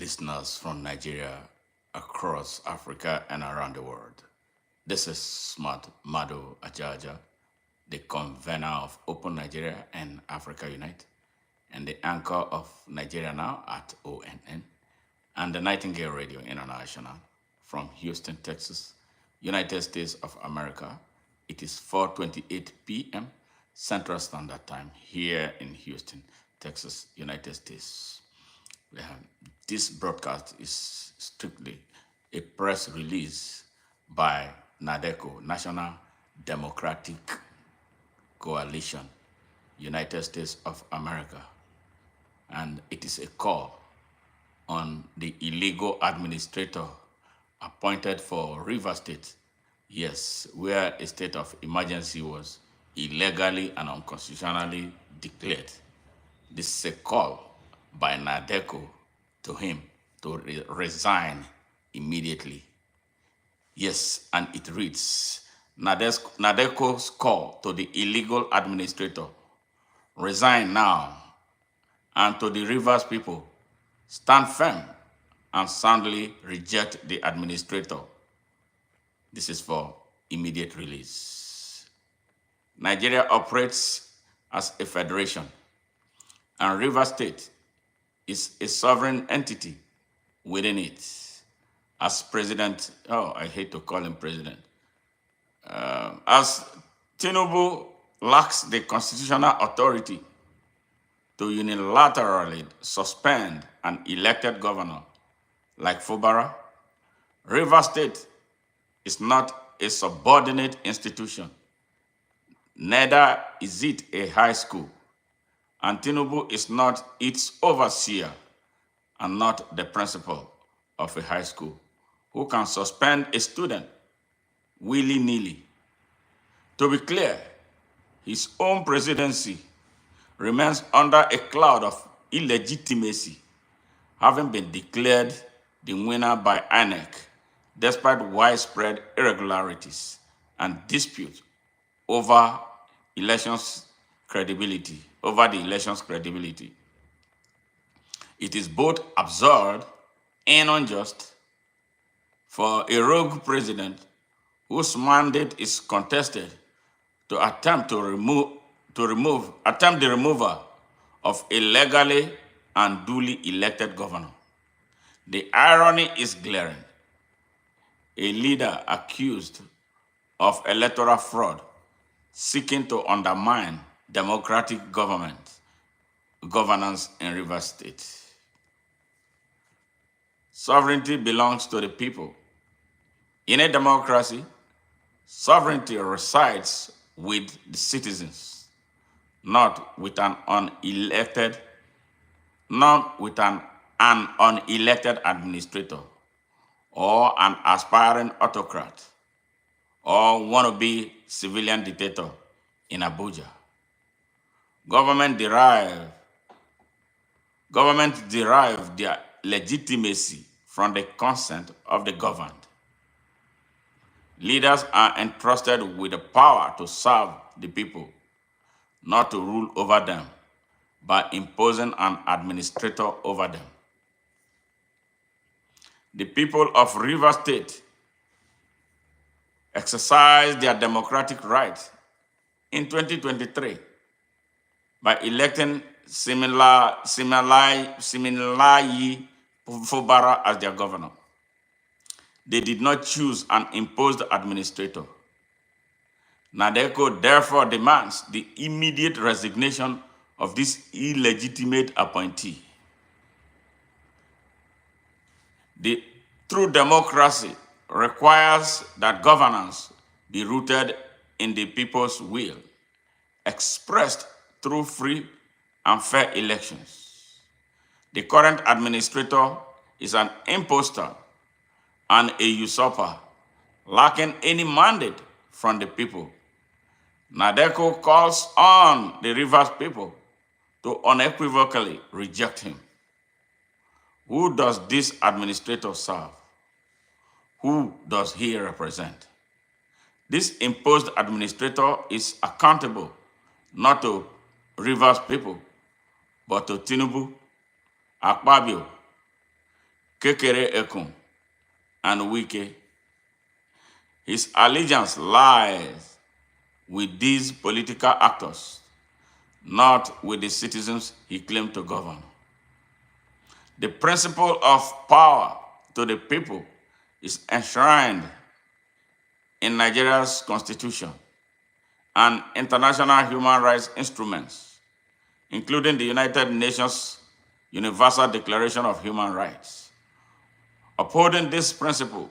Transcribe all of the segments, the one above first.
listeners from Nigeria, across Africa, and around the world. This is Smart Mado Ajaja, the convener of Open Nigeria and Africa Unite, and the anchor of Nigeria Now at ONN, and the Nightingale Radio International from Houston, Texas, United States of America. It is 4:28 p.m. Central Standard Time here in Houston, Texas, United States. Um, this broadcast is strictly a press release by NADECO, National Democratic Coalition, United States of America, and it is a call on the illegal administrator appointed for River State, yes, where a state of emergency was illegally and unconstitutionally declared. This is a call by NADECO to him to resign immediately. Yes, and it reads, NADECO's call to the illegal administrator, resign now, and to the Rivers people, stand firm and soundly reject the administrator. This is for immediate release. Nigeria operates as a federation, and River State is a sovereign entity within it. As president, I hate to call him president, as Tinubu lacks the constitutional authority to unilaterally suspend an elected governor like Fubara, River State is not a subordinate institution. Neither is it a high school, and Tinubu is not its overseer and not the principal of a high school who can suspend a student willy-nilly. To be clear, his own presidency remains under a cloud of illegitimacy, having been declared the winner by INEC despite widespread irregularities and dispute over the election's credibility. It is both absurd and unjust for a rogue president whose mandate is contested to attempt the removal of a legally and duly elected governor. The irony is glaring. A leader accused of electoral fraud seeking to undermine democratic governance in Rivers State. Sovereignty belongs to the people. In a democracy, sovereignty resides with the citizens, not with an unelected administrator or an aspiring autocrat or wannabe civilian dictator in Abuja. Government derive their legitimacy from the consent of the governed. Leaders are entrusted with the power to serve the people, not to rule over them by imposing an administrator over them. The people of River State exercised their democratic rights in 2023 by electing Siminalayi Fubara as their governor. They did not choose an imposed administrator. NADECO therefore demands the immediate resignation of this illegitimate appointee. The true democracy requires that governance be rooted in the people's will, expressed through free and fair elections. The current administrator is an impostor and a usurper, lacking any mandate from the people. NADECO calls on the Rivers people to unequivocally reject him. Who does this administrator serve? Who does he represent? This imposed administrator is accountable not to Rivers people, but to Tinubu, Akpabio, Kekere Ekun, and Wike. His allegiance lies with these political actors, not with the citizens he claimed to govern. The principle of power to the people is enshrined in Nigeria's constitution and international human rights instruments, including the United Nations Universal Declaration of Human Rights. Upholding this principle,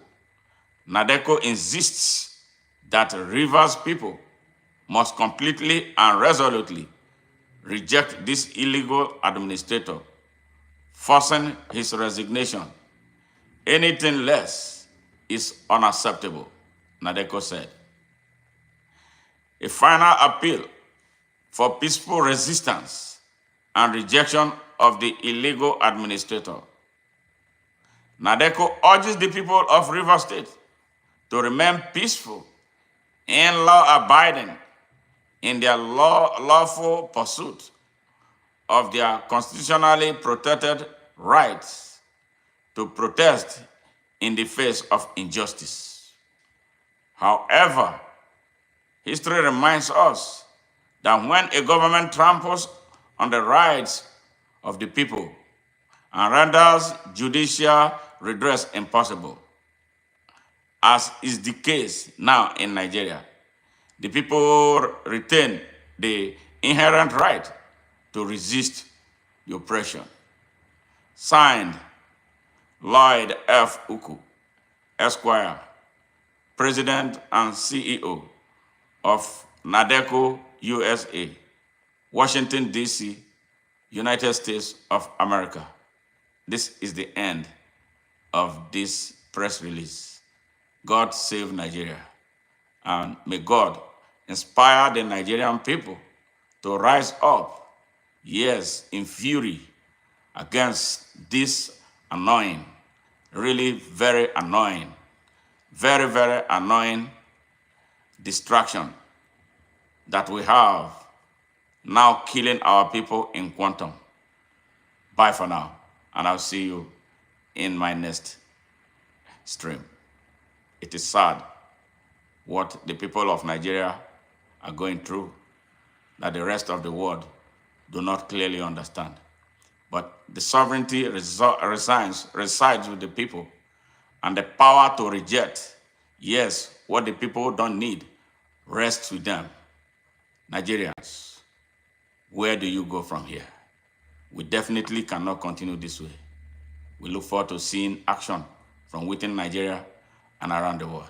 NADECO insists that Rivers people must completely and resolutely reject this illegal administrator, forcing his resignation. Anything less is unacceptable, NADECO said. A final appeal for peaceful resistance and rejection of the illegal administrator. NADECO urges the people of Rivers State to remain peaceful and law-abiding in their lawful pursuit of their constitutionally protected rights to protest in the face of injustice. However, history reminds us that when a government tramples on the rights of the people and renders judicial redress impossible, as is the case now in Nigeria, the people retain the inherent right to resist the oppression. Signed, Lloyd F. Uku, Esquire, President and CEO of NADECO USA, Washington, D.C., United States of America. This is the end of this press release. God save Nigeria, and may God inspire the Nigerian people to rise up, yes, in fury against this annoying, really very annoying, very, very annoying distraction that we have now killing our people in quantum. Bye for now, and I'll see you in my next stream. It is sad what the people of Nigeria are going through that the rest of the world do not clearly understand. But the sovereignty resides with the people, and the power to reject, yes, what the people don't need, rests with them. Nigerians, where do you go from here? We definitely cannot continue this way. We look forward to seeing action from within Nigeria and around the world.